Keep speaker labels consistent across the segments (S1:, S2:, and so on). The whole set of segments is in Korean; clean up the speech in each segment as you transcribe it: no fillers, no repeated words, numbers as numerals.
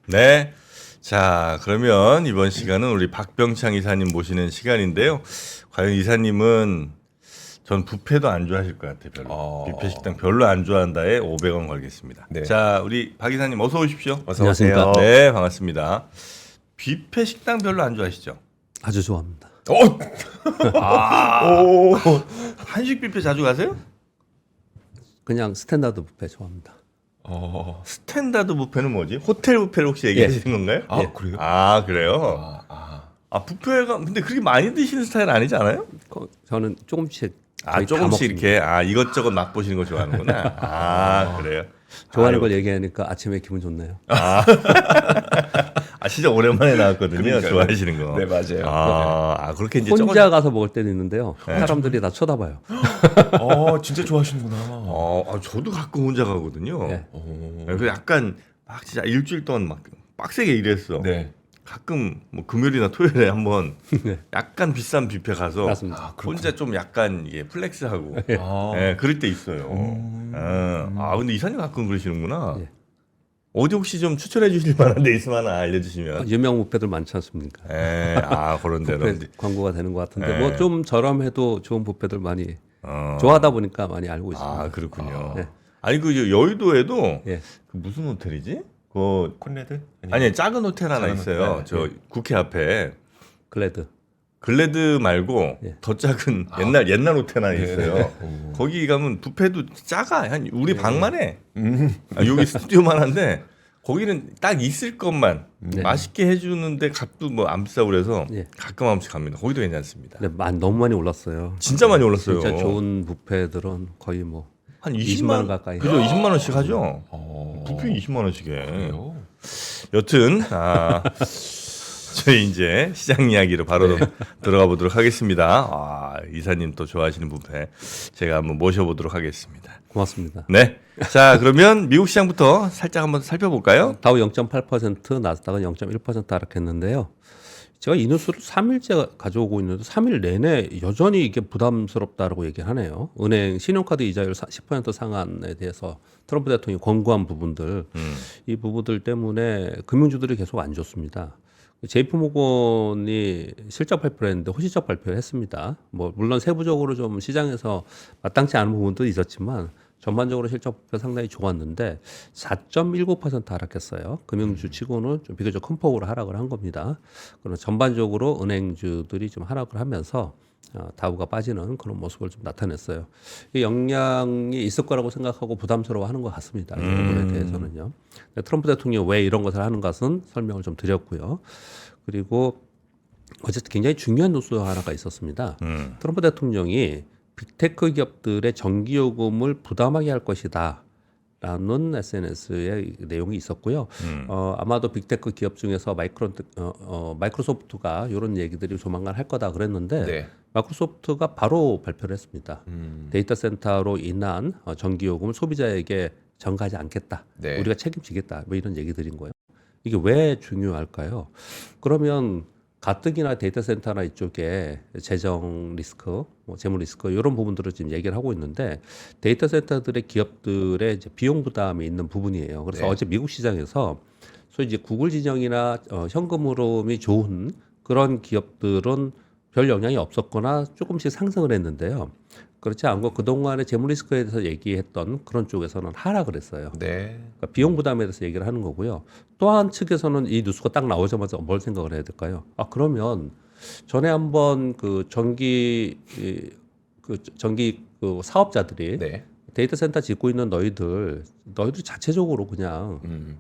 S1: 네. 자, 그러면 이번 시간은 우리 박병창 이사님 모시는 시간인데요. 과연 이사님은 전 뷔페도 안 좋아하실 것 같아요. 별로. 뷔페 식당 별로 안 좋아한다에 500원 걸겠습니다.
S2: 네.
S1: 자, 우리 박 이사님 어서 오십시오.
S2: 어서 오세요.
S1: 네, 반갑습니다. 뷔페 식당 별로 안 좋아하시죠?
S3: 아주 좋아합니다.
S1: 한식 뷔페 자주 가세요?
S3: 그냥 스탠다드 뷔페 좋아합니다.
S1: 스탠다드 뷔페는 뭐지? 호텔 뷔페를 혹시 얘기하시는 건가요?
S2: 아, 그래요?
S1: 아, 그래요? 뷔페가 근데 그렇게 많이 드시는 스타일 아니지 않아요?
S3: 저는 조금씩
S1: 아,
S3: 거의 다
S1: 조금씩
S3: 먹습니다.
S1: 이렇게 이것저것 맛보시는 거 좋아하는구나. 아, 그래요.
S3: 좋아하는
S1: 아유.
S3: 걸 얘기하니까 아침에 기분 좋네요.
S1: 진짜 오랜만에 나왔거든요.
S2: 그러니까요.
S1: 좋아하시는 거.
S2: 네, 맞아요.
S1: 그렇게 이제
S3: 혼자 가서 먹을 때도 있는데요. 사람들이 다 쳐다봐요.
S2: 진짜 좋아하시는구나.
S1: 저도 가끔 혼자 가거든요.
S3: 네.
S1: 그래서 약간 막 진짜 일주일 동안 막 빡세게 일했어.
S2: 네.
S1: 가끔 뭐 금요일이나 토요일에 한번
S3: 네.
S1: 약간 비싼 뷔페 가서
S3: 맞습니다.
S1: 혼자 좀 약간 플렉스하고
S2: 아,
S1: 네, 그럴 때 있어요. 근데 이사님 가끔 그러시는구나.
S3: 네.
S1: 어디 혹시 좀 추천해 주실 만한 데 있으면 하나 알려주시면.
S3: 유명 뷔페들 많지 않습니까?
S1: 그런 데로.
S3: 뷔페 광고가 되는 것 같은데
S1: 네.
S3: 뭐 좀 저렴해도 좋은 뷔페들 많이
S1: 어.
S3: 좋아하다 보니까 많이 알고 있습니다.
S1: 그렇군요.
S3: 네.
S1: 아니 그 여의도에도
S3: 예.
S1: 그 무슨 호텔이지? 그
S2: 콘레드?
S1: 아니 작은 호텔 하나
S2: 작은
S1: 있어요.
S2: 호텔.
S1: 저 국회 앞에
S3: 글래드.
S1: 글래드 말고
S3: 예.
S1: 더 작은 옛날 호텔 하나 있어요. 거기 가면 뷔페도 작아. 한 우리 방만 해. 여기 스튜디오만 한데 거기는 딱 있을 것만 맛있게 해주는데 값도 뭐 안 비싸고 그래서
S3: 예.
S1: 가끔 한 번씩 갑니다. 거기도 괜찮습니다.
S3: 네, 너무 많이 올랐어요.
S1: 진짜 많이 올랐어요.
S3: 진짜 좋은 뷔페들은 거의 뭐
S1: 한
S3: 20만 원 가까이.
S1: 그죠? 20만 원씩 하죠. 뷔페 20만 원씩 해.
S2: 그래요?
S1: 여튼 저희 이제 시장 이야기로 바로 들어가 보도록 하겠습니다. 이사님 또 좋아하시는 뷔페 제가 한번 모셔보도록 하겠습니다.
S3: 고맙습니다.
S1: 네. 자, 그러면 미국 시장부터 살짝 한번 살펴볼까요?
S3: 다우 0.8%, 나스닥은 0.1% 하락했는데요. 제가 이 뉴스를 3일째 가져오고 있는데 3일 내내 여전히 이게 부담스럽다라고 얘기하네요. 은행 신용카드 이자율 10% 상한에 대해서 트럼프 대통령이 권고한 부분들, 이 부분들 때문에 금융주들이 계속 안 좋습니다. JP모건이 실적 발표를 했는데 호시적 발표를 했습니다. 뭐 물론 세부적으로 좀 시장에서 마땅치 않은 부분도 있었지만 전반적으로 실적 발표 상당히 좋았는데 4.19% 하락했어요. 금융주 치고는 좀 비교적 큰 폭으로 하락을 한 겁니다. 그러나 전반적으로 은행주들이 좀 하락을 하면서 다우가 빠지는 그런 모습을 좀 나타냈어요. 이 영향이 있을 거라고 생각하고 부담스러워하는 것 같습니다. 이 부분에 대해서는요. 트럼프 대통령이 왜 이런 것을 하는 것은 설명을 좀 드렸고요. 그리고 어제 굉장히 중요한 뉴스 하나가 있었습니다. 트럼프 대통령이 빅테크 기업들의 전기요금을 부담하게 할 것이다. 라는 SNS의 내용이 있었고요. 아마도 빅테크 기업 중에서 마이크로소프트가 이런 얘기들이 조만간 할 거다 그랬는데
S2: 네.
S3: 마이크로소프트가 바로 발표를 했습니다. 데이터 센터로 인한 전기요금을 소비자에게 전가하지 않겠다.
S2: 네.
S3: 우리가 책임지겠다. 뭐 이런 얘기들인 거예요. 이게 왜 중요할까요? 그러면 가뜩이나 데이터 센터나 이쪽에 재정 리스크, 뭐 재무 리스크 이런 부분들을 지금 얘기를 하고 있는데 데이터 센터들의 기업들의 이제 비용 부담이 있는 부분이에요. 그래서
S2: 네.
S3: 어제 미국 시장에서 소위 이제 구글 진영이나 현금 흐름이 좋은 그런 기업들은 별 영향이 없었거나 조금씩 상승을 했는데요. 그렇지 않고 그동안의 재무 리스크에 대해서 얘기했던 그런 쪽에서는 하락을 했어요.
S2: 네.
S3: 그러니까 비용 부담에 대해서 얘기를 하는 거고요. 또 한 측에서는 이 뉴스가 딱 나오자마자 뭘 생각을 해야 될까요? 그러면 전에 한번 그 전기 사업자들이
S2: 네.
S3: 데이터 센터 짓고 있는 너희들 자체적으로 그냥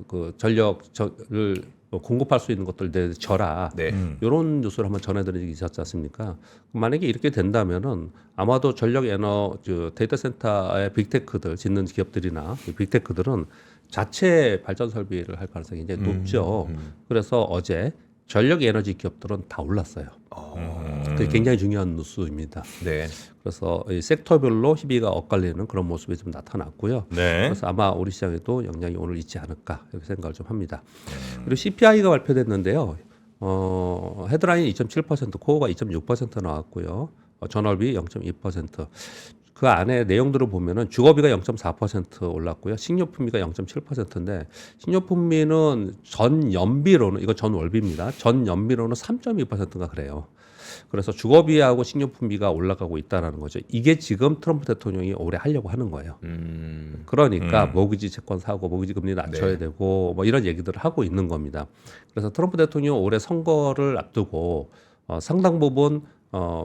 S3: 그 전력을 공급할 수 있는 것들 내 져라.
S2: 네.
S3: 이런 뉴스를 한번 전해드린 적이 있었지 않습니까? 만약에 이렇게 된다면은 아마도 데이터 센터의 빅테크들 짓는 기업들이나 이 빅테크들은 자체 발전 설비를 할 가능성이 굉장히 높죠. 그래서 어제 전력 에너지 기업들은 다 올랐어요. 그게 굉장히 중요한 뉴스입니다.
S2: 네.
S3: 그래서 이 섹터별로 희비가 엇갈리는 그런 모습이 좀 나타났고요.
S1: 네.
S3: 그래서 아마 우리 시장에도 영향이 오늘 있지 않을까 이렇게 생각을 좀 합니다. 그리고 CPI가 발표됐는데요. 헤드라인 2.7%, 코어가 2.6% 나왔고요. 전월비 0.2%. 그 안에 내용들을 보면은 주거비가 0.4% 올랐고요. 식료품비가 0.7%인데 식료품비는 전 연비로는 이거 전 월비입니다. 전 연비로는 3.2%가 그래요. 그래서 주거비하고 식료품비가 올라가고 있다라는 거죠. 이게 지금 트럼프 대통령이 올해 하려고 하는 거예요. 그러니까 모기지 채권 사고 모기지 금리 낮춰야
S2: 네.
S3: 되고 뭐 이런 얘기들을 하고 있는 겁니다. 그래서 트럼프 대통령 올해 선거를 앞두고 상당 부분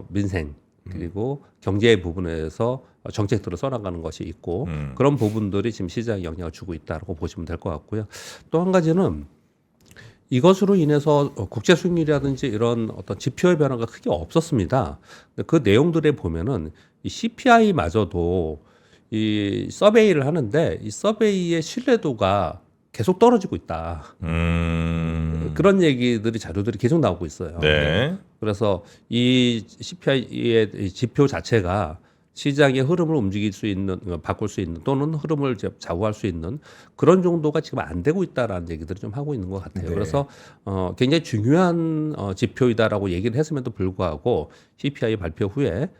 S3: 민생 그리고 경제 부분에서 정책들을 써나가는 것이 있고 그런 부분들이 지금 시장에 영향을 주고 있다고 보시면 될 것 같고요. 또 한 가지는 이것으로 인해서 국제 수익률이라든지 이런 어떤 지표의 변화가 크게 없었습니다. 근데 그 내용들에 보면은 이 CPI마저도 이 서베이를 하는데 이 서베이의 신뢰도가 계속 떨어지고 있다. 그런 얘기들이 자료들이 계속 나오고 있어요.
S1: 네.
S3: 그래서 이 CPI의 지표 자체가 시장의 흐름을 움직일 수 있는, 바꿀 수 있는 또는 흐름을 좌우할 수 있는 그런 정도가 지금 안 되고 있다라는 얘기들을 좀 하고 있는 것 같아요.
S2: 네.
S3: 그래서 굉장히 중요한 지표이다라고 얘기를 했음에도 불구하고 CPI 발표 후에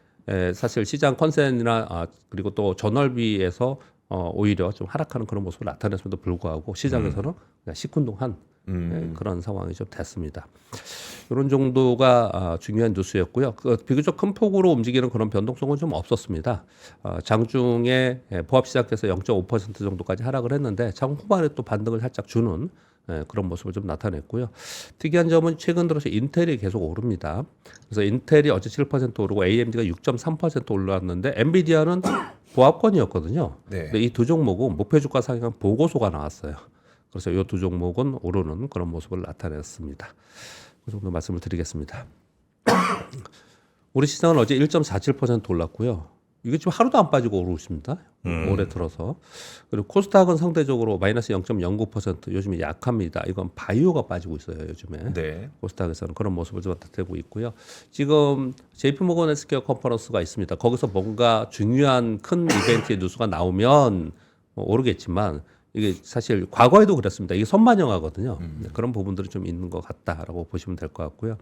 S3: 사실 시장 컨센이나 그리고 또 전월비에서 오히려 좀 하락하는 그런 모습을 나타냈음에도 불구하고 시장에서는 그냥 시큰둥한 그런 상황이 좀 됐습니다. 이런 정도가 중요한 뉴스였고요. 비교적 큰 폭으로 움직이는 그런 변동성은 좀 없었습니다. 장중에 보합 시작해서 0.5% 정도까지 하락을 했는데 장 후반에 또 반등을 살짝 주는 그런 모습을 좀 나타냈고요. 특이한 점은 최근 들어서 인텔이 계속 오릅니다. 그래서 인텔이 어제 7% 오르고 AMD가 6.3% 올랐는데 엔비디아는 보합권이었거든요.
S2: 네.
S3: 근데 이 두 종목은 목표 주가 상향 보고서가 나왔어요. 그래서 이 두 종목은 오르는 그런 모습을 나타냈습니다. 그 정도 말씀을 드리겠습니다. 우리 시장은 어제 1.47% 올랐고요. 이게 지금 하루도 안 빠지고 오르고 있습니다. 올해 들어서. 그리고 코스닥은 상대적으로 마이너스 0.09% 요즘에 약합니다. 이건 바이오가 빠지고 있어요. 요즘에.
S2: 네.
S3: 코스닥에서는 그런 모습을 좀 나타내고 있고요. 지금 JP모건 헬스케어 컨퍼런스가 있습니다. 거기서 뭔가 중요한 큰 이벤트의 뉴스가 나오면 오르겠지만 이게 사실 과거에도 그랬습니다. 이게 선반영하거든요. 그런 부분들이 좀 있는 것 같다라고 보시면 될 것 같고요.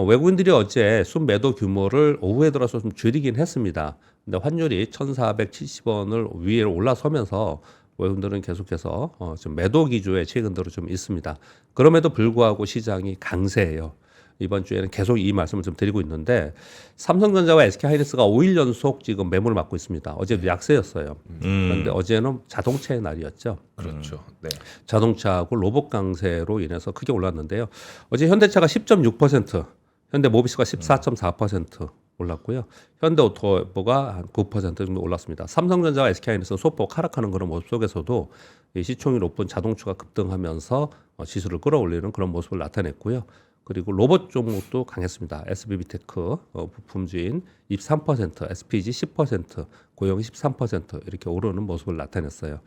S3: 외국인들이 어제 순매도 규모를 오후에 들어서 좀 줄이긴 했습니다. 근데 환율이 1,470원을 위에 올라서면서 외국인들은 계속해서 좀 매도 기조에 최근 들어 좀 있습니다. 그럼에도 불구하고 시장이 강세예요. 이번 주에는 계속 이 말씀을 좀 드리고 있는데 삼성전자와 SK하이닉스가 5일 연속 지금 매물을 맞고 있습니다. 어제도 약세였어요. 그런데 어제는 자동차의 날이었죠.
S2: 그렇죠. 네.
S3: 자동차하고 로봇 강세로 인해서 크게 올랐는데요. 어제 현대차가 10.6%, 현대모비스가 14.4% 올랐고요. 현대오토모가 한 9% 정도 올랐습니다. 삼성전자와 SK하이닉스는 소폭 하락하는 그런 모습 속에서도 이 시총이 높은 자동차가 급등하면서 지수를 끌어올리는 그런 모습을 나타냈고요. 그리고 로봇 종목도 강했습니다. SBB테크 부품주인 23%, SPG 10%, 고용이 13% 이렇게 오르는 모습을 나타냈어요.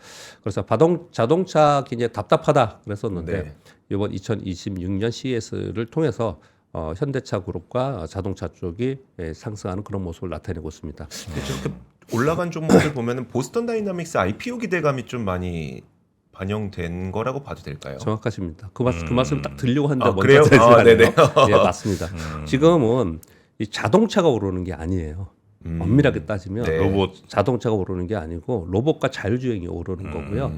S3: 그래서 자동차 굉장히 답답하다 그랬었는데
S2: 네.
S3: 이번 2026년 CES를 통해서 현대차 그룹과 자동차 쪽이 상승하는 그런 모습을 나타내고 있습니다.
S2: 저렇게 올라간 종목들 보면은 보스턴 다이나믹스 IPO 기대감이 좀 많이 반영된 거라고 봐도 될까요?
S3: 정확하십니다. 그 말씀 딱 드리려고 하는데 먼저
S2: 그래요?
S3: 되지 않아요.
S2: 네네.
S3: 예, 맞습니다. 지금은 이 자동차가 오르는 게 아니에요. 엄밀하게 따지면
S2: 네.
S1: 로봇.
S3: 자동차가 오르는 게 아니고 로봇과 자율주행이 오르는 거고요.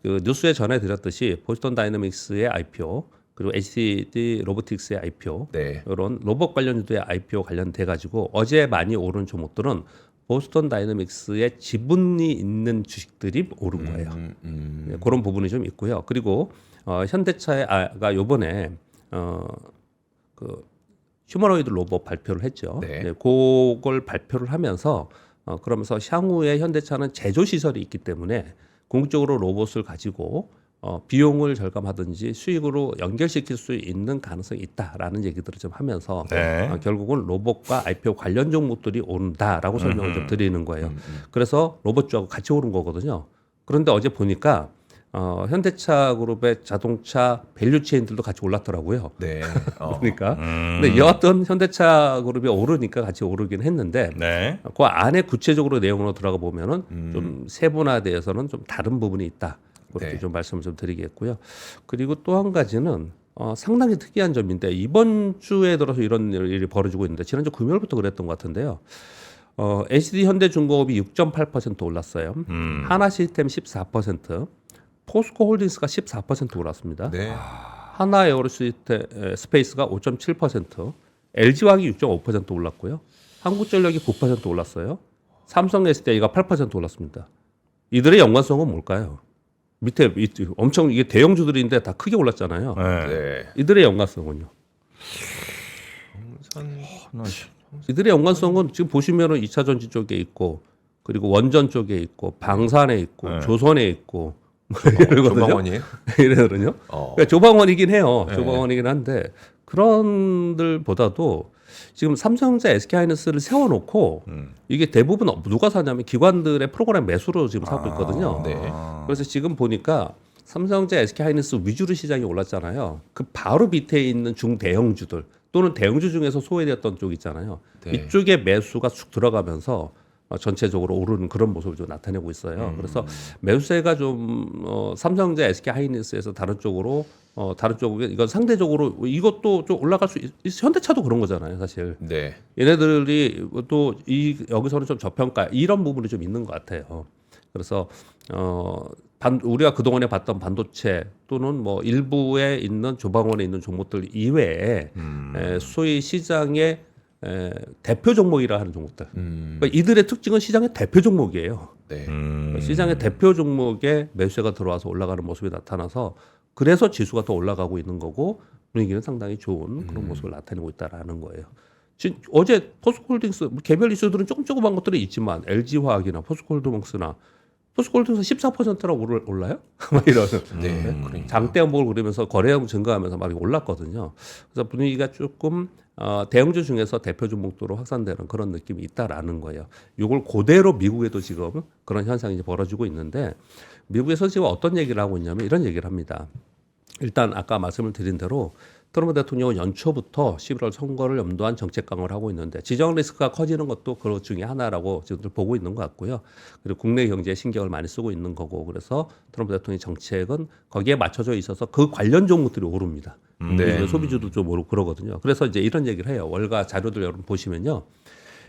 S3: 그 뉴스에 전해드렸듯이 보스턴 다이내믹스의 IPO 그리고 HCD 로보틱스의 IPO
S2: 네.
S3: 이런 로봇 관련주의 IPO 관련돼 가지고 어제 많이 오른 종목들은 보스턴 다이내믹스의 지분이 있는 주식들이 오른 거예요. 네, 그런 부분이 좀 있고요. 그리고 현대차가 요번에 그 휴머노이드 로봇 발표를 했죠.
S2: 네.
S3: 네, 그걸 발표를 하면서 그러면서 향후에 현대차는 제조 시설이 있기 때문에 궁극적으로 로봇을 가지고 비용을 절감하든지 수익으로 연결시킬 수 있는 가능성이 있다라는 얘기들을 좀 하면서
S1: 네.
S3: 결국은 로봇과 IPO 관련 종목들이 오른다라고 설명을 좀 드리는 거예요. 그래서 로봇주하고 같이 오른 거거든요. 그런데 어제 보니까 현대차 그룹의 자동차 밸류체인들도 같이 올랐더라고요.
S2: 네.
S3: 그러니까 근데 여하튼 현대차 그룹이 오르니까 같이 오르긴 했는데
S1: 네.
S3: 그 안에 구체적으로 내용으로 들어가 보면은 좀 세분화돼서는 좀 다른 부분이 있다. 그렇게
S2: 네.
S3: 좀 말씀을 좀 드리겠고요. 그리고 또 한 가지는 상당히 특이한 점인데 이번 주에 들어서 이런 일이 벌어지고 있는데 지난주 금요일부터 그랬던 것 같은데요. NCT 현대중공업이 6.8% 올랐어요. 하나시스템 14%, 포스코홀딩스가 14% 올랐습니다.
S2: 네.
S3: 하나에어로스페이스가 5.7%, LG화학이 6.5% 올랐고요. 한국전력이 9% 올랐어요. 삼성 SDI가 8% 올랐습니다. 이들의 연관성은 뭘까요? 밑에 엄청 이게 대형주들인데 다 크게 올랐잖아요.
S1: 네.
S2: 네.
S3: 이들의 연관성은요? 이들의 연관성은 지금 보시면은 2차 전지 쪽에 있고, 그리고 원전 쪽에 있고, 방산에 있고,
S1: 네.
S3: 조선에 있고, 뭐 이러거든요.
S2: 조방원이에요?
S3: 이러거든요.
S2: 어.
S3: 그러니까 조방원이긴 해요.
S2: 네.
S3: 조방원이긴 한데 그런들보다도 지금 삼성전자, SK하이닉스를 세워놓고 이게 대부분 누가 사냐면 기관들의 프로그램 매수로 지금 사고 있거든요.
S2: 네.
S3: 그래서 지금 보니까 삼성전자, SK하이닉스 위주로 시장이 올랐잖아요. 그 바로 밑에 있는 중대형주들 또는 대형주 중에서 소외되었던 쪽 있잖아요.
S2: 네.
S3: 이쪽에 매수가 쭉 들어가면서 전체적으로 오르는 그런 모습을 좀 나타내고 있어요. 그래서 매수세가 좀 삼성전자, SK하이닉스에서 다른 쪽으로 이건 상대적으로 이것도 좀 올라갈 수 현대차도 그런 거잖아요, 사실.
S2: 네.
S3: 얘네들이 또 여기서는 좀 저평가 이런 부분이 좀 있는 것 같아요. 그래서 우리가 그동안에 봤던 반도체 또는 뭐 일부에 있는 조방원에 있는 종목들 이외에 소위 시장의 대표 종목이라 하는 종목들. 그러니까 이들의 특징은 시장의 대표 종목이에요.
S2: 네.
S3: 시장의 대표 종목에 매수세가 들어와서 올라가는 모습이 나타나서 그래서 지수가 더 올라가고 있는 거고 분위기는 상당히 좋은 그런 모습을 나타내고 있다라는 거예요. 지금 어제 포스코홀딩스 개별 이슈들은 조금한 것들이 있지만 LG화학이나 포스코홀딩스나 포스코홀딩스 14%라고 올라요? 막 이러는.
S2: 네. 그러니까.
S3: 장대 한복을 그리면서 거래량 증가하면서 막 올랐거든요. 그래서 분위기가 조금 대형주 중에서 대표 종목도로 확산되는 그런 느낌이 있다라는 거예요. 이걸 그대로 미국에도 지금 그런 현상이 이제 벌어지고 있는데 미국에서 지금 어떤 얘기를 하고 있냐면 이런 얘기를 합니다. 일단 아까 말씀을 드린 대로 트럼프 대통령은 연초부터 11월 선거를 염두한 정책 강화를 하고 있는데 지정 리스크가 커지는 것도 그 중에 하나라고 지금들 보고 있는 것 같고요. 그리고 국내 경제에 신경을 많이 쓰고 있는 거고 그래서 트럼프 대통령의 정책은 거기에 맞춰져 있어서 그 관련 종목들이 오릅니다.
S2: 네.
S3: 소비주도 좀 오르고 그러거든요. 그래서 이제 이런 얘기를 해요. 월가 자료들 여러분 보시면요.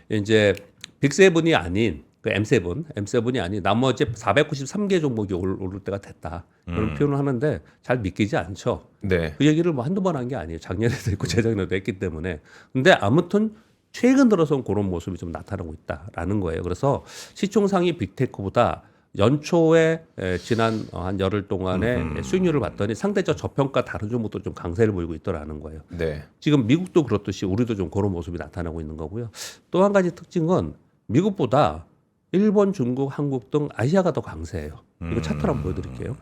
S3: 이제 빅7이 아닌 그 M7이 아닌 나머지 493개 종목이 오를 때가 됐다. 그런 표현을 하는데 잘 믿기지 않죠.
S2: 네.
S3: 그 얘기를 뭐 한두 번 한 게 아니에요. 작년에도 했고 재작년에도 했기 때문에. 근데 아무튼 최근 들어서는 그런 모습이 좀 나타나고 있다라는 거예요. 그래서 시총상위 빅테크보다 연초에 지난 한 열흘 동안에 수익률을 봤더니 상대적 저평가 다른 종목도 좀 강세를 보이고 있더라는 거예요.
S2: 네.
S3: 지금 미국도 그렇듯이 우리도 좀 그런 모습이 나타나고 있는 거고요. 또 한 가지 특징은 미국보다 일본, 중국, 한국 등 아시아가 더 강세예요. 이거 차트를 한번 보여드릴게요.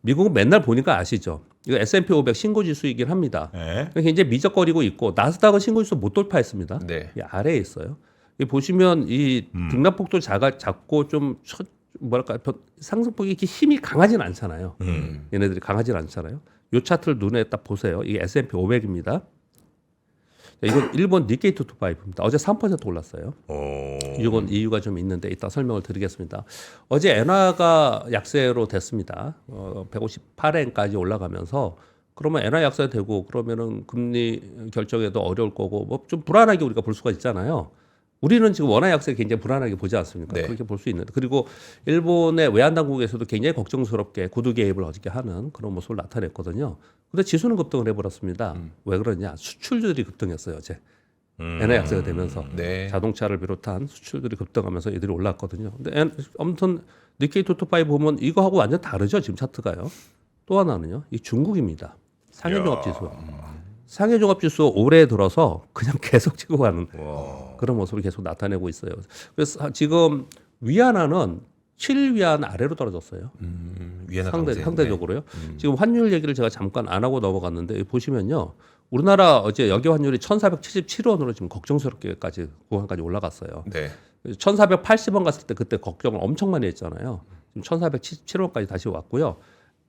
S3: 미국은 맨날 보니까 아시죠? 이거 S&P 500 신고지수이긴 합니다.
S1: 네.
S3: 이제 미적거리고 있고 나스닥은 신고지수 못 돌파했습니다.
S2: 네.
S3: 이 아래에 있어요. 이 보시면 이 등락폭도 작고 좀 뭐랄까 상승폭이 이렇게 힘이 강하진 않잖아요. 얘네들이 강하진 않잖아요. 이 차트를 눈에 딱 보세요. 이게 S&P 500입니다. 이건 일본 니케이 225입니다. 어제 3% 올랐어요. 이건 이유가 좀 있는데 이따 설명을 드리겠습니다. 어제 엔화가 약세로 됐습니다. 158엔까지 올라가면서 그러면 엔화 약세 되고 그러면은 금리 결정에도 어려울 거고 뭐 좀 불안하게 우리가 볼 수가 있잖아요. 우리는 지금 원화 약세 굉장히 불안하게 보지 않습니까?
S2: 네.
S3: 그렇게 볼 수 있는데 그리고 일본의 외환 당국에서도 굉장히 걱정스럽게 구두 개입을 어저께 하는 그런 모습을 나타냈거든요. 근데 지수는 급등을 해버렸습니다. 왜 그러냐? 수출들이 급등했어요 어제. 엔화 약세가 되면서
S2: 네.
S3: 자동차를 비롯한 수출들이 급등하면서 이들이 올랐거든요. 근데 아무튼 니케이 225 보면 이거하고 완전 다르죠 지금 차트가요. 또 하나는요, 이 중국입니다. 상해종합지수. 상해종합지수 올해 들어서 그냥 계속 치고 가는 그런 모습을 계속 나타내고 있어요. 그래서 지금 위안화는 7위안 아래로 떨어졌어요.
S2: 위안화 강세.
S3: 상대적으로요. 지금 환율 얘기를 제가 잠깐 안 하고 넘어갔는데 보시면요. 우리나라 어제 여기 환율이 1,477원으로 지금 걱정스럽게까지 구간까지 올라갔어요.
S2: 네.
S3: 1,480원 갔을 때 그때 걱정을 엄청 많이 했잖아요. 지금 1,477원까지 다시 왔고요.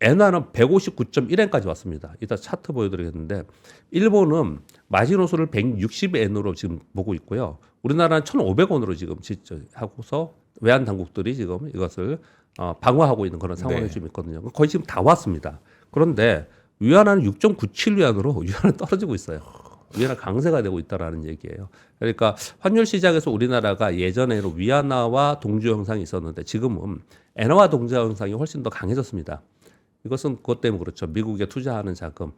S3: 엔화는 159.1엔까지 왔습니다. 이따 차트 보여드리겠는데 일본은 마지노선을 160엔으로 지금 보고 있고요. 우리나라는 1,500원으로 지금 하고서 외환 당국들이 지금 이것을 방어하고 있는 그런 상황이
S2: 네.
S3: 좀 있거든요. 거의 지금 다 왔습니다. 그런데 위안화는 6.97위안으로 위안은 떨어지고 있어요. 위안화 강세가 되고 있다라는 얘기예요. 그러니까 환율 시장에서 우리나라가 예전에는 위안화와 동조 현상이 있었는데 지금은 엔화와 동조 현상이 훨씬 더 강해졌습니다. 이것은 그것 때문에 그렇죠. 미국에 투자하는 자금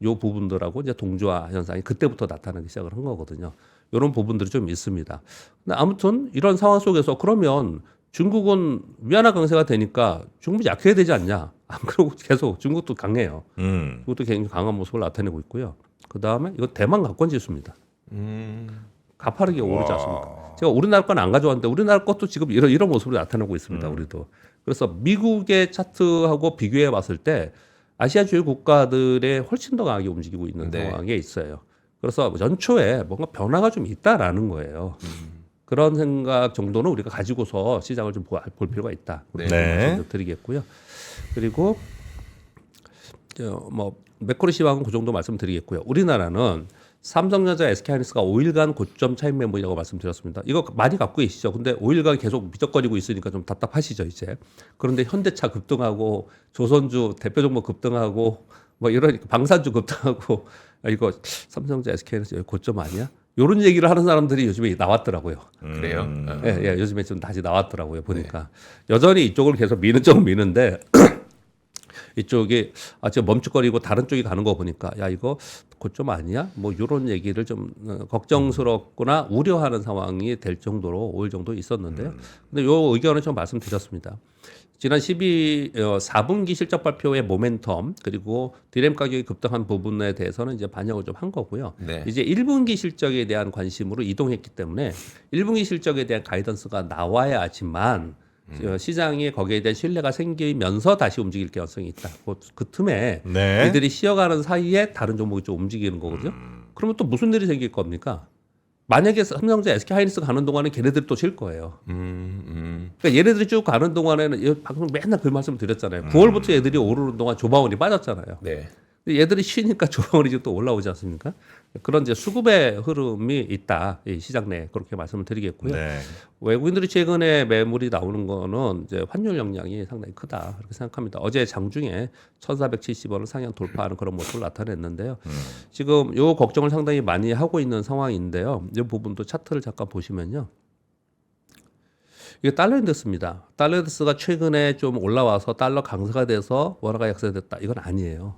S3: 요 부분들하고 이제 동조화 현상이 그때부터 나타나기 시작을 한 거거든요. 이런 부분들이 좀 있습니다. 근데 아무튼 이런 상황 속에서 그러면 중국은 위안화 강세가 되니까 중국이 약해야 되지 않냐? 안 그러고 계속 중국도 강해요. 중국도 굉장히 강한 모습을 나타내고 있고요. 그 다음에 이거 대만 가권 지수입니다. 가파르게 오르지 않습니까? 제가 우리나라 건 안 가져왔는데 우리나라 것도 지금 이런 모습으로 나타나고 있습니다. 우리도. 그래서 미국의 차트하고 비교해 봤을 때 아시아 주요 국가들의 훨씬 더 강하게 움직이고 있는
S2: 네.
S3: 상황에 있어요. 그래서 연초에 뭔가 변화가 좀 있다라는 거예요. 그런 생각 정도는 우리가 가지고서 시장을 좀 볼 필요가 있다. 그렇게 말씀을 드리겠고요. 그리고 뭐 매크로 시황은 그 정도 말씀드리겠고요. 우리나라는 삼성전자, SK하이닉스가 5일간 고점 차익 매물이라고 말씀드렸습니다. 이거 많이 갖고 계시죠. 근데 5일간 계속 미적거리고 있으니까 좀 답답하시죠, 이제. 그런데 현대차 급등하고 조선주 대표 종목 급등하고 뭐 이런 방산주 급등하고 이거 삼성전자, SK하이닉스 여기 고점 아니야? 이런 얘기를 하는 사람들이 요즘에 나왔더라고요.
S2: 그래요?
S3: 예, 요즘에 좀 다시 나왔더라고요. 보니까 여전히 이쪽을 계속 미는 쪽은 미는데 이쪽이 지금 멈칫거리고 다른 쪽이 가는 거 보니까 야 이거 고점 아니야? 뭐 이런 얘기를 좀 걱정스럽거나 우려하는 상황이 될 정도로 5일 정도 있었는데요. 근데 요 의견을 좀 말씀드렸습니다. 지난 4분기 실적 발표의 모멘텀 그리고 디램 가격이 급등한 부분에 대해서는 이제 반영을 좀 한 거고요.
S2: 네.
S3: 이제 1분기 실적에 대한 관심으로 이동했기 때문에 1분기 실적에 대한 가이던스가 나와야지만 시장에 거기에 대한 신뢰가 생기면서 다시 움직일 가능성이 있다. 그 틈에
S1: 네.
S3: 이들이 쉬어가는 사이에 다른 종목이 좀 움직이는 거거든요. 그러면 또 무슨 일이 생길 겁니까? 만약에 삼성전자, SK하이닉스 가는 동안은 걔네들이 또 쉴 거예요. 그러니까 얘네들이 쭉 가는 동안에는 방금 맨날 그 말씀을 드렸잖아요. 9월부터 얘들이 오르는 동안 조방원이 빠졌잖아요.
S2: 네.
S3: 얘들이 쉬니까 조방원이 지금 또 올라오지 않습니까? 그런 이제 수급의 흐름이 있다. 이 시장 내에 그렇게 말씀을 드리겠고요.
S1: 네.
S3: 외국인들이 최근에 매물이 나오는 거는 이제 환율 영향이 상당히 크다. 그렇게 생각합니다. 어제 장중에 1,470원을 상향 돌파하는 그런 모습을 나타냈는데요. 지금 요 걱정을 상당히 많이 하고 있는 상황인데요. 이 부분도 차트를 잠깐 보시면요. 이게 달러 인덱스입니다. 달러 인덱스가 최근에 좀 올라와서 달러 강세가 돼서 원화가 약세됐다. 이건 아니에요.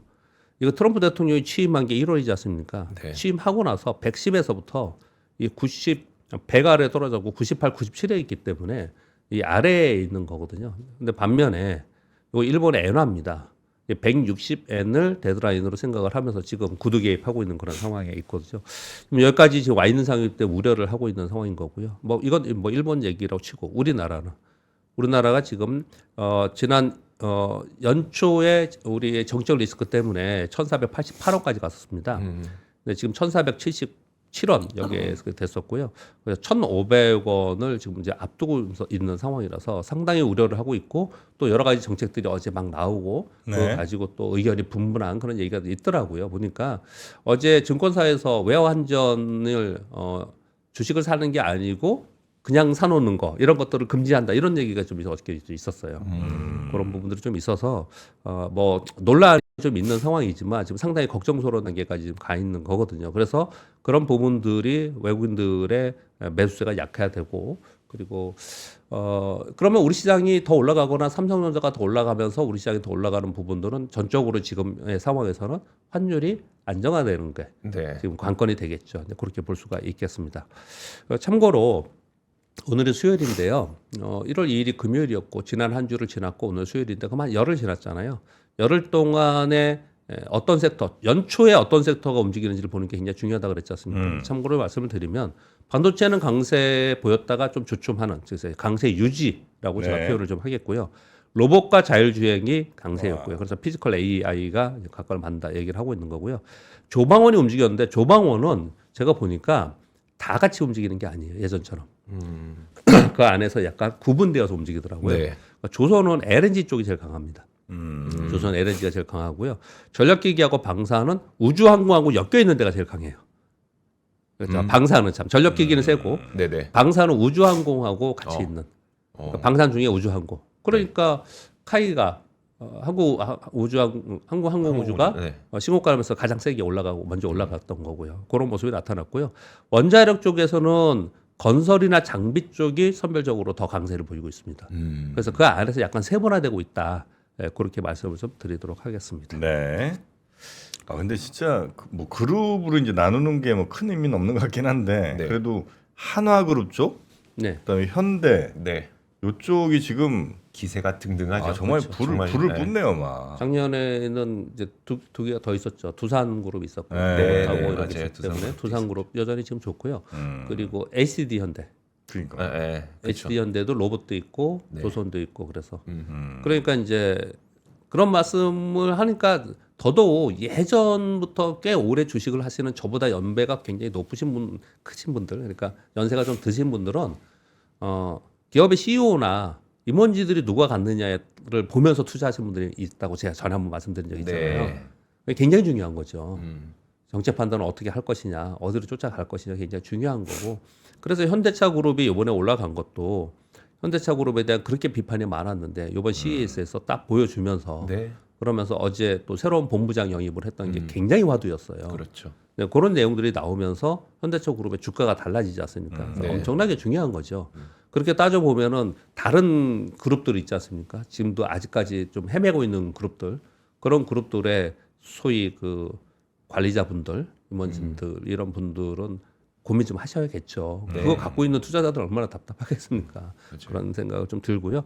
S3: 이거 트럼프 대통령이 취임한 게 1월이지 않습니까?
S2: 네.
S3: 취임하고 나서 110에서부터 이 100 아래 떨어졌고 98, 97에 있기 때문에 이 아래에 있는 거거든요. 근데 반면에 이거 일본의 엔화입니다. 160엔을 데드라인으로 생각을 하면서 지금 구두 개입하고 있는 그런 상황에 있거든요. 여기까지 지금 와 있는 상황일 때 우려를 하고 있는 상황인 거고요. 뭐 이건 뭐 일본 얘기라고 치고 우리나라가 지금 지난 연초에 우리의 정책 리스크 때문에 1,488원까지 갔었습니다. 근데 지금 1,477원 여기에 됐었고요. 그래서 1,500원을 지금 이제 앞두고 있는 상황이라서 상당히 우려를 하고 있고 또 여러 가지 정책들이 어제 막 나오고
S1: 네.
S3: 그거 가지고 또 의견이 분분한 그런 얘기가 있더라고요. 보니까 어제 증권사에서 외화 환전을 주식을 사는 게 아니고 그냥 사놓는 거 이런 것들을 금지한다 이런 얘기가 좀 어저께 있었어요. 그런 부분들이 좀 있어서 뭐 논란이 좀 있는 상황이지만 지금 상당히 걱정스러운 단계까지 지금 가 있는 거거든요. 그래서 그런 부분들이 외국인들의 매수세가 약화되고 그리고 그러면 우리 시장이 더 올라가거나 삼성전자가 더 올라가면서 우리 시장이 더 올라가는 부분들은 전적으로 지금의 상황에서는 환율이 안정화되는 게
S2: 네.
S3: 지금 관건이 되겠죠. 그렇게 볼 수가 있겠습니다. 참고로 오늘이 수요일인데요. 1월 2일이 금요일이었고 지난 한 주를 지났고 오늘 수요일인데 그럼 한 열흘 지났잖아요. 열흘 동안에 어떤 섹터, 연초에 어떤 섹터가 움직이는지를 보는 게 굉장히 중요하다 그랬지 않습니까? 참고로 말씀을 드리면 반도체는 강세 보였다가 좀 주춤하는, 즉 강세 유지라고
S1: 네.
S3: 제가 표현을 좀 하겠고요. 로봇과 자율주행이 강세였고요. 그래서 피지컬 AI가 각광을 받는다 얘기를 하고 있는 거고요. 조방원이 움직였는데 조방원은 제가 보니까 다 같이 움직이는 게 아니에요. 예전처럼. 그 안에서 약간 구분되어서 움직이더라고요.
S2: 네.
S3: 그러니까 조선은 LNG 쪽이 제일 강합니다. 조선 LNG가 제일 강하고요. 전력기기하고 방사는 우주항공하고 엮여 있는 데가 제일 강해요. 그렇죠. 방사는 참 전력기기는 세고
S2: 네네.
S3: 방사는 우주항공하고 같이 있는 그러니까 방산 중에 우주항공. 그러니까 카이가 한국항공우주가
S2: 네.
S3: 신고가면서 가장 세게 올라가고 먼저 올라갔던 거고요. 그런 모습이 나타났고요. 원자력 쪽에서는 건설이나 장비 쪽이 선별적으로 더 강세를 보이고 있습니다. 그래서 그 안에서 약간 세분화되고 있다. 그렇게 말씀을 좀 드리도록 하겠습니다.
S1: 네. 아 근데 진짜 뭐 그룹으로 이제 나누는 게 뭐 큰 의미는 없는 것 같긴 한데
S2: 네.
S1: 그래도 한화그룹 쪽,
S3: 네.
S1: 그다음에 현대
S2: 네.
S1: 요쪽이 지금
S2: 기세가 등등하죠.
S1: 아, 정말
S2: 그렇죠.
S1: 불을
S2: 정말,
S1: 불을
S2: 네.
S1: 뿜네요, 막.
S3: 작년에는 이제 두 개가 더 있었죠. 두산그룹 있었고,
S1: 네,
S3: 하고
S2: 네,
S3: 이렇게
S2: 맞아요.
S3: 있었기 때문에 두산그룹 여전히 지금 좋고요.
S1: 음.
S3: 그리고 LCD 현대,
S1: 그러니까.
S2: 네, 네. 그렇죠.
S3: LCD 현대도 로봇도 있고
S2: 네.
S3: 조선도 있고 그래서
S1: 음.
S3: 그러니까 이제 그런 말씀을 하니까 더더욱 예전부터 꽤 오래 주식을 하시는 저보다 연배가 굉장히 높으신 분, 크신 분들, 그러니까 연세가 좀 드신 분들은 기업의 CEO나 임원진들이 누가 갔느냐를 보면서 투자하시는 분들이 있다고 제가 전에 한번 말씀드린 적이 있잖아요.
S2: 네.
S3: 굉장히 중요한 거죠.
S2: 음.
S3: 정책 판단을 어떻게 할 것이냐, 어디로 쫓아갈 것이냐 굉장히 중요한 거고. 그래서 현대차 그룹이 이번에 올라간 것도 현대차 그룹에 대한 그렇게 비판이 많았는데 이번 CES에서 딱 보여주면서
S2: 네.
S3: 그러면서 어제 또 새로운 본부장 영입을 했던 게 굉장히 화두였어요.
S2: 그렇죠.
S3: 네, 그런 내용들이 나오면서 현대차 그룹의 주가가 달라지지 않습니까? 그래서
S2: 네.
S3: 엄청나게 중요한 거죠. 그렇게 따져보면은 다른 그룹들 있지 않습니까? 지금도 아직까지 좀 헤매고 있는 그룹들, 그런 그룹들의 소위 그 관리자분들, 임원진들 이런 분들은 고민 좀 하셔야겠죠.
S2: 네.
S3: 그거 갖고 있는 투자자들 얼마나 답답하겠습니까?
S2: 그렇죠.
S3: 그런 생각을 좀 들고요.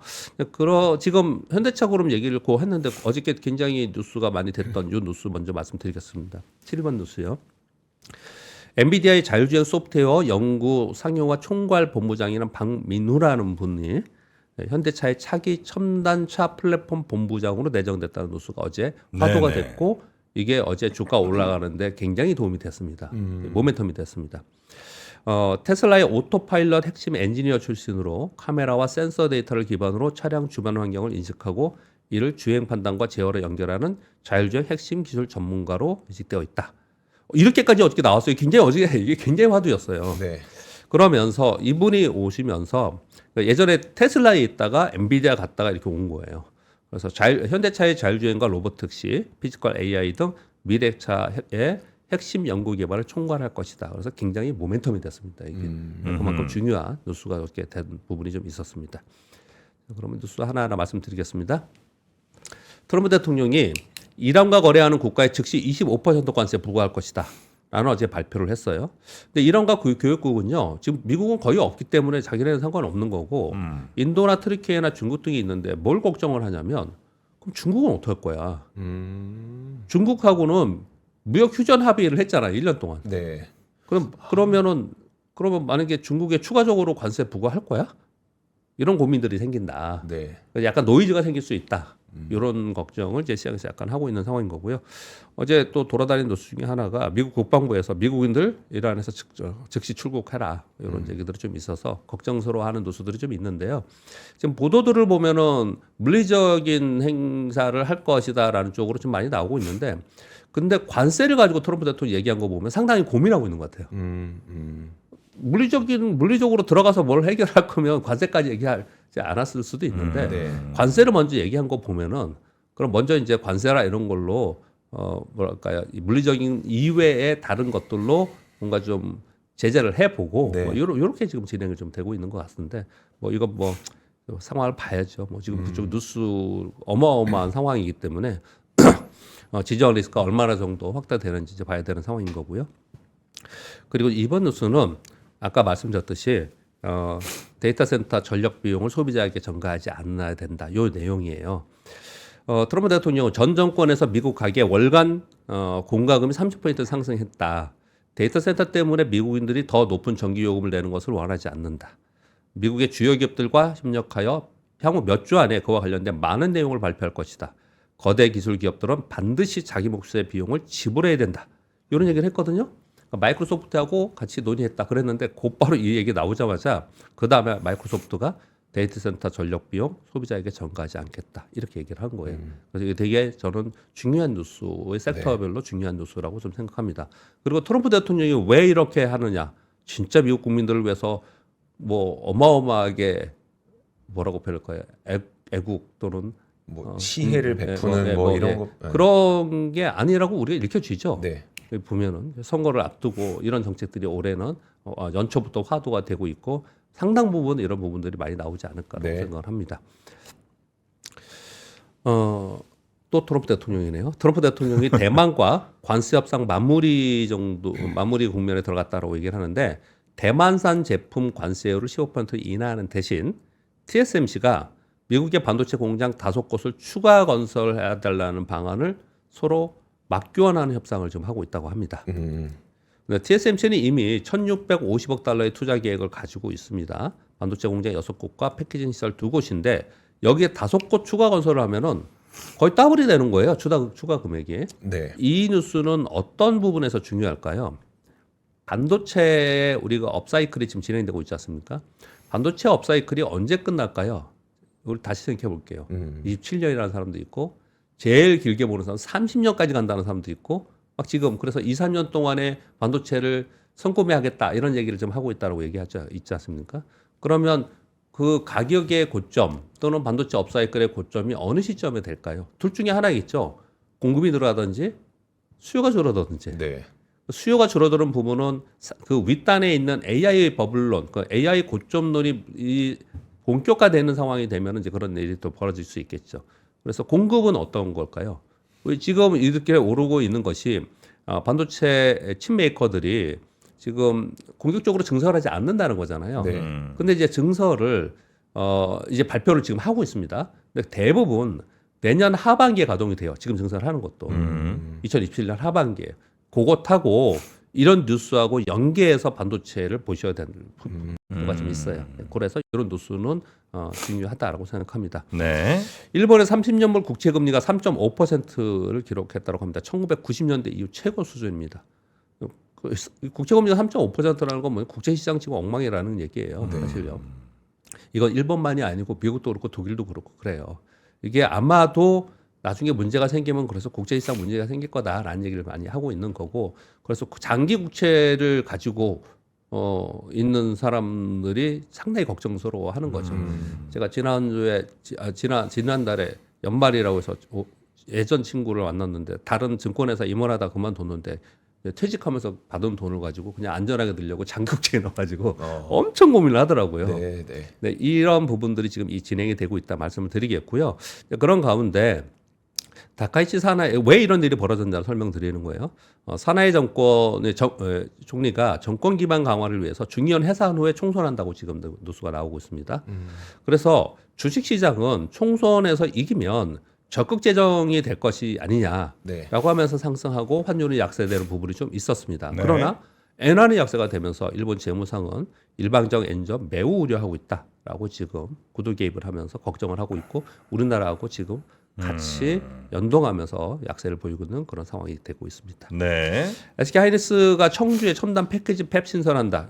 S3: 지금 현대차 그룹 얘기를 고 했는데 어저께 굉장히 뉴스가 많이 됐던 이 뉴스 먼저 말씀드리겠습니다. 7번 뉴스요. 엔비디아의 자율주행 소프트웨어 연구 상용화 총괄 본부장이라는 박민후라는 분이 현대차의 차기 첨단차 플랫폼 본부장으로 내정됐다는 뉴스가 어제 화두가
S1: 네네.
S3: 됐고 이게 어제 주가 올라가는데 굉장히 도움이 됐습니다. 모멘텀이 됐습니다. 테슬라의 오토파일럿 핵심 엔지니어 출신으로 카메라와 센서 데이터를 기반으로 차량 주변 환경을 인식하고 이를 주행 판단과 제어를 연결하는 자율주행 핵심 기술 전문가로 인식되어 있다. 이렇게까지 어떻게 나왔어요? 이게 굉장히 화두였어요.
S2: 네.
S3: 그러면서 이분이 오시면서 예전에 테슬라에 있다가 엔비디아 갔다가 이렇게 온 거예요. 그래서 현대차의 자율주행과 로보틱시, 피지컬 AI 등 미래차의 핵심 연구 개발을 총괄할 것이다. 그래서 굉장히 모멘텀이 됐습니다. 이게 그만큼 중요한 뉴스가 이렇게 된 부분이 좀 있었습니다. 그러면 뉴스 하나하나 말씀드리겠습니다. 트럼프 대통령이 이란과 거래하는 국가에 즉시 25% 관세 부과할 것이다. 라는 어제 발표를 했어요. 근데 이란과 교역국은요, 지금 미국은 거의 없기 때문에 자기네는 상관없는 거고, 인도나 트리키에나 중국 등이 있는데 뭘 걱정을 하냐면, 그럼 중국은 어떡할 거야? 중국하고는 무역 휴전 합의를 했잖아, 1년 동안.
S2: 네.
S3: 그러면 만약에 중국에 추가적으로 관세 부과할 거야? 이런 고민들이 생긴다.
S2: 네.
S3: 약간 노이즈가 생길 수 있다. 이런 걱정을 이제 시장에서 약간 하고 있는 상황인 거고요. 어제 또 돌아다니는 뉴스 중에 하나가 미국 국방부에서 미국인들 이란에서 즉시 출국해라 이런 얘기들이 좀 있어서 걱정스러워하는 뉴스들이 좀 있는데요. 지금 보도들을 보면은 물리적인 행사를 할 것이다라는 쪽으로 좀 많이 나오고 있는데, 근데 관세를 가지고 트럼프 대통령이 얘기한 거 보면 상당히 고민하고 있는 것 같아요. 물리적으로 들어가서 뭘 해결할 거면 관세까지 얘기하지 않았을 수도 있는데
S2: 네.
S3: 관세를 먼저 얘기한 거 보면은 그럼 먼저 이제 관세라 이런 걸로 뭐랄까요, 이 물리적인 이외의 다른 것들로 뭔가 좀 제재를 해보고
S2: 네.
S3: 뭐 요렇게 지금 진행이 좀 되고 있는 것 같은데 뭐 이거 뭐 상황을 봐야죠. 뭐 지금 그쪽 뉴스 어마어마한 상황이기 때문에 지정 리스크가 얼마나 정도 확대되는지 이제 봐야 되는 상황인 거고요. 그리고 이번 뉴스는 아까 말씀드렸듯이 데이터 센터 전력 비용을 소비자에게 전가하지 않아야 된다. 요 내용이에요. 트럼프 대통령은 전 정권에서 미국 가계 월간 공과금이 30% 상승했다. 데이터 센터 때문에 미국인들이 더 높은 전기 요금을 내는 것을 원하지 않는다. 미국의 주요 기업들과 협력하여 향후 몇 주 안에 그와 관련된 많은 내용을 발표할 것이다. 거대 기술 기업들은 반드시 자기 몫의 비용을 지불해야 된다. 이런 얘기를 했거든요. 마이크로소프트하고 같이 논의했다 그랬는데 곧바로 이 얘기 나오자마자 그 다음에 마이크로소프트가 데이터 센터 전력 비용 소비자에게 전가하지 않겠다 이렇게 얘기를 한 거예요. 그래서 이게 되게 저는 중요한 뉴스의 섹터별로 중요한 뉴스라고 좀 생각합니다. 그리고 트럼프 대통령이 왜 이렇게 하느냐? 진짜 미국 국민들을 위해서 뭐 어마어마하게 뭐라고 표현할 거예요? 애국 또는
S2: 뭐 시혜를 베푸는 뭐 이런 거
S3: 그런 게 아니라고 우리가 읽혀지죠.
S2: 네.
S3: 보면은 선거를 앞두고 이런 정책들이 올해는 연초부터 화두가 되고 있고 상당 부분 이런 부분들이 많이 나오지 않을까라고
S2: 네.
S3: 생각을 합니다. 또 트럼프 대통령이네요. 트럼프 대통령이 대만과 관세 협상 마무리 국면에 들어갔다라고 얘기를 하는데 대만산 제품 관세율을 15% 인하하는 대신 TSMC가 미국의 반도체 공장 5곳을 추가 건설해야 달라는 방안을 서로 맞교환하는 협상을 지금 하고 있다고 합니다. TSMC는 이미 1,650억 달러의 투자 계획을 가지고 있습니다. 반도체 공장 6곳과 패키징 시설 2곳인데 여기에 5곳 추가 건설을 하면은 거의 더블이 되는 거예요. 추가 금액이.
S2: 네.
S3: 이 뉴스는 어떤 부분에서 중요할까요? 반도체 우리가 업사이클이 지금 진행되고 있지 않습니까? 반도체 업사이클이 언제 끝날까요? 우리 다시 생각해 볼게요. 27년이라는 사람도 있고 제일 길게 보는 사람 30년까지 간다는 사람도 있고 막 지금 그래서 2, 3년 동안에 반도체를 선구매하겠다 이런 얘기를 좀 하고 있다고 얘기하죠. 있지 않습니까? 그러면 그 가격의 고점 또는 반도체 업사이클의 고점이 어느 시점에 될까요? 둘 중에 하나겠죠. 공급이 늘어나든지 수요가 줄어들든지.
S2: 네.
S3: 수요가 줄어드는 부분은 그 윗단에 있는 AI 버블론, 그 AI 고점론이 이 본격화되는 상황이 되면 이제 그런 일이 또 벌어질 수 있겠죠. 그래서 공급은 어떤 걸까요? 지금 이렇게 오르고 있는 것이 반도체 칩 메이커들이 지금 공격적으로 증설을 하지 않는다는 거잖아요.
S2: 네.
S3: 근데 이제 증설을 이제 발표를 지금 하고 있습니다. 근데 대부분 내년 하반기에 가동이 돼요. 지금 증설을 하는 것도 2027년 하반기에 그거 타고 이런 뉴스하고 연계해서 반도체를 보셔야 되는 부분가 좀 있어요. 그래서 이런 뉴스는 중요하다라고 생각합니다.
S1: 네.
S3: 일본의 30년물 국채금리가 3.5%를 기록했다고 합니다. 1990년대 이후 최고 수준입니다. 국채금리가 3.5%라는 건 뭐예요? 국제시장 지금 엉망이라는 얘기예요. 사실요. 이건 일본만이 아니고 미국도 그렇고 독일도 그렇고 그래요. 이게 아마도 나중에 문제가 생기면 그래서 국제시장 문제가 생길 거다라는 얘기를 많이 하고 있는 거고 그래서 장기 국채를 가지고 있는 사람들이 상당히 걱정스러워하는 거죠. 제가 지난달에 연말이라고 해서 예전 친구를 만났는데 다른 증권회사 임원하다 그만뒀는데 퇴직하면서 받은 돈을 가지고 그냥 안전하게 넣으려고 장기국채에 넣어가지고 엄청 고민을 하더라고요.
S2: 네, 네.
S3: 네, 이런 부분들이 지금 진행이 되고 있다 말씀을 드리겠고요. 그런 가운데 다카이치 사나이 왜 이런 일이 벌어졌나 설명드리는 거예요. 사나이 정권의 총리가 정권 기반 강화를 위해서 중의원 해산 후에 총선한다고 지금 뉴스가 나오고 있습니다. 그래서 주식시장은 총선에서 이기면 적극 재정이 될 것이 아니냐라고
S2: 네.
S3: 하면서 상승하고 환율이 약세되는 부분이 좀 있었습니다.
S1: 네.
S3: 그러나 엔화는 약세가 되면서 일본 재무상은 일방적 엔전 매우 우려하고 있다라고 지금 구두 개입을 하면서 걱정을 하고 있고 우리나라하고 지금 같이 연동하면서 약세를 보이고 있는 그런 상황이 되고 있습니다.
S1: 네.
S3: SK하이닉스가 청주에 첨단 패키지 팹 신설한다.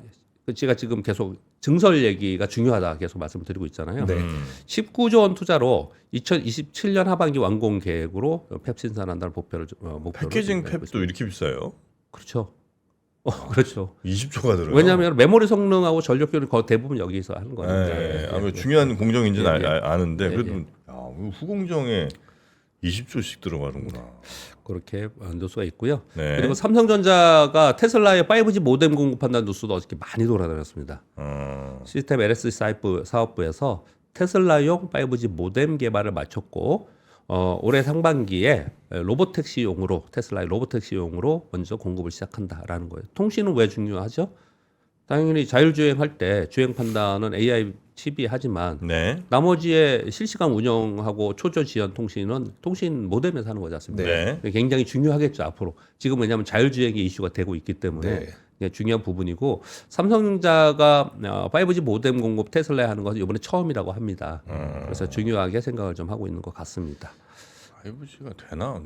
S3: 제가 지금 계속 증설 얘기가 중요하다 계속 말씀을 드리고 있잖아요.
S2: 네.
S3: 19조 원 투자로 2027년 하반기 완공 계획으로 팹 신설한다는 목표를
S1: 패키징
S3: 내고
S1: 팹도
S3: 있습니다.
S1: 이렇게 비싸요?
S3: 그렇죠. 그렇죠.
S1: 20조가 들어요.
S3: 왜냐하면 메모리 성능하고 전력비는 거의 대부분 여기서 하는 거니까.
S1: 네. 아무 중요한 공정인지는
S3: 예, 예.
S1: 아는데
S3: 예,
S1: 그래도
S3: 예.
S1: 후공정에 20조씩 들어가는구나.
S3: 그렇게 뉴스가 있고요.
S1: 네.
S3: 그리고 삼성전자가 테슬라의 5G 모뎀 공급한다는 뉴스도 어저께 많이 돌아다녔습니다. 시스템 LS 사업부에서 테슬라용 5G 모뎀 개발을 마쳤고 올해 상반기에 로보택시용으로 테슬라의 로보택시용으로 먼저 공급을 시작한다라는 거예요. 통신은 왜 중요하죠? 당연히 자율주행할 때 주행 판단은 AI 칩이 하지만
S1: 네.
S3: 나머지의 실시간 운영하고 초저 지연 통신은 통신 모뎀에서 하는 거지 않습니까?
S1: 네.
S3: 굉장히 중요하겠죠 앞으로. 지금 왜냐하면 자율주행이 이슈가 되고 있기 때문에
S2: 네.
S3: 네, 중요한 부분이고 삼성전자가 5G 모뎀 공급 테슬라에 하는 것은 이번에 처음이라고 합니다. 그래서 중요하게 생각을 좀 하고 있는 것 같습니다.
S1: 5G가 되나?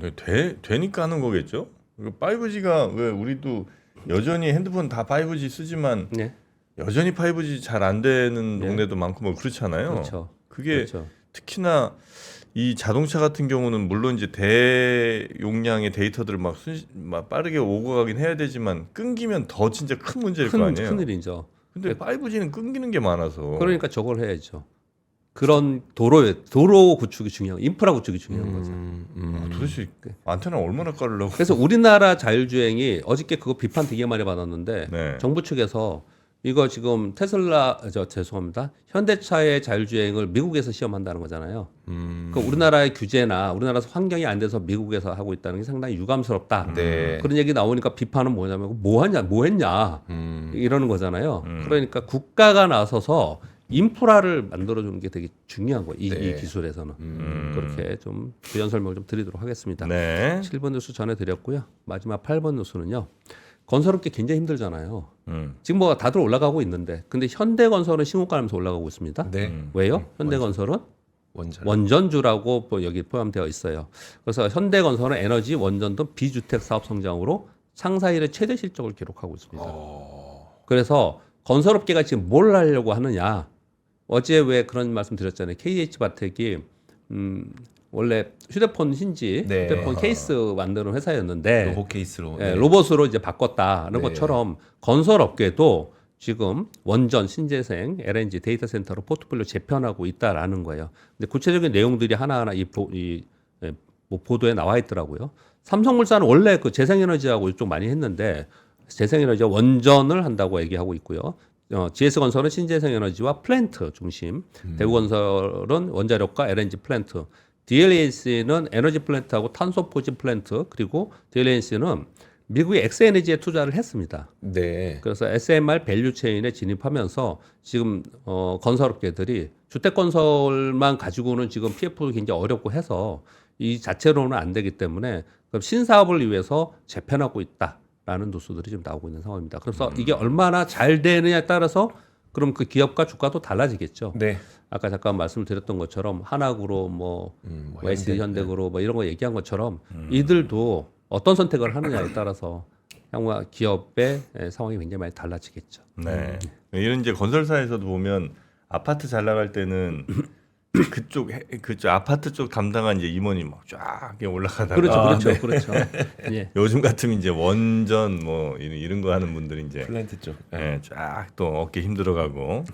S1: 되니까 하는 거겠죠? 5G가 왜 우리도 여전히 핸드폰 다 5G 쓰지만
S3: 네,
S1: 여전히 5G 잘 안 되는 동네도 많고 뭐 그렇잖아요.
S3: 그렇죠.
S1: 그게
S3: 그렇죠.
S1: 특히나 이 자동차 같은 경우는 물론 이제 대용량의 데이터들을 막 빠르게 오고 가긴 해야 되지만 끊기면 더 진짜 큰 문제일 거 아니에요.
S3: 큰 일이죠.
S1: 근데 5G는 끊기는 게 많아서.
S3: 그러니까 저걸 해야죠. 그런 도로 구축이 중요한, 인프라 구축이 중요한 거죠.
S1: 도대체 안테나 얼마나 깔으려고?
S3: 그래서 우리나라 자율주행이 어저께 그거 비판 되게 많이 받았는데
S1: 네.
S3: 정부 측에서 이거 지금 테슬라 죄송합니다. 현대차의 자율주행을 미국에서 시험한다는 거잖아요. 그 우리나라의 규제나 우리나라 환경이 안 돼서 미국에서 하고 있다는 게 상당히 유감스럽다.
S2: 네.
S3: 그런 얘기 나오니까 비판은 뭐냐면 뭐 했냐 이러는 거잖아요. 그러니까 국가가 나서서 인프라를 만들어주는 게 되게 중요한 거예요. 이 기술에서는. 그렇게 좀 부연 설명을 좀 드리도록 하겠습니다.
S1: 네.
S3: 7번 뉴스 전해드렸고요. 마지막 8번 뉴스는요. 건설업계 굉장히 힘들잖아요. 지금 뭐 다들 올라가고 있는데, 근데 현대건설은 신고가면서 올라가고 있습니다.
S2: 네.
S3: 왜요? 현대건설은
S2: 원전.
S3: 원전주라고 뭐 여기 포함되어 있어요. 그래서 현대건설은 에너지, 원전 등 비주택 사업 성장으로 상사 이래 최대 실적을 기록하고 있습니다. 그래서 건설업계가 지금 뭘 하려고 하느냐? 어제 왜 그런 말씀 드렸잖아요. KH바텍이 원래 휴대폰 힌지,
S2: 네.
S3: 휴대폰 케이스 만드는 회사였는데
S2: 로봇 케이스로.
S3: 예, 로봇으로 이제 바꿨다는
S2: 네.
S3: 것처럼 건설업계도 지금 원전, 신재생, LNG 데이터 센터로 포트폴리오 재편하고 있다라는 거예요. 근데 구체적인 내용들이 하나하나 뭐 보도에 나와 있더라고요. 삼성물산은 원래 그 재생에너지하고 이쪽 많이 했는데 재생에너지와 원전을 한다고 얘기하고 있고요. GS건설은 신재생에너지와 플랜트 중심, 대구건설은 원자력과 LNG 플랜트, DLNC는 에너지 플랜트하고 탄소 포집 플랜트, 그리고 DLNC는 미국의 엑스에너지에 투자를 했습니다.
S2: 네.
S3: 그래서 SMR 밸류 체인에 진입하면서 지금 건설업계들이 주택 건설만 가지고는 지금 PF도 굉장히 어렵고 해서 이 자체로는 안 되기 때문에 그럼 신사업을 위해서 재편하고 있다라는 뉴스들이 지금 나오고 있는 상황입니다. 그래서 이게 얼마나 잘 되느냐에 따라서 그럼 그 기업과 주가도 달라지겠죠.
S2: 네.
S3: 아까 잠깐 말씀드렸던 것처럼 한학으로 뭐 ST 현대그룹 뭐 이런 거 얘기한 것처럼 이들도 어떤 선택을 하느냐에 따라서 향후 기업의 상황이 굉장히 많이 달라지겠죠.
S1: 네. 이런 이제 건설사에서도 보면 아파트 잘 나갈 때는 그쪽 아파트 쪽 담당한 이제 임원이 막 쫙 올라가다가
S3: 그렇죠. 예.
S1: 요즘 같으면 이제 원전 뭐 이런 거 하는 분들이 이제
S2: 플랜트 쪽.
S1: 쫙 또 어깨 힘들어가고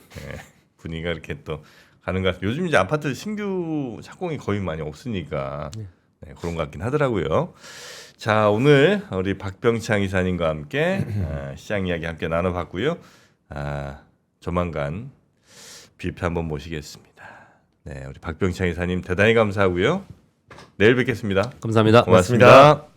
S1: 분위기가 이렇게 또 가는 것 같아요. 요즘 이제 아파트 신규 착공이 거의 많이 없으니까 그런 것 같긴 하더라고요. 자, 오늘 우리 박병창 이사님과 함께 시장 이야기 함께 나눠봤고요. 조만간 뷔페 한번 모시겠습니다. 네, 우리 박병창 이사님 대단히 감사하고요. 내일 뵙겠습니다.
S3: 감사합니다.
S1: 고맙습니다.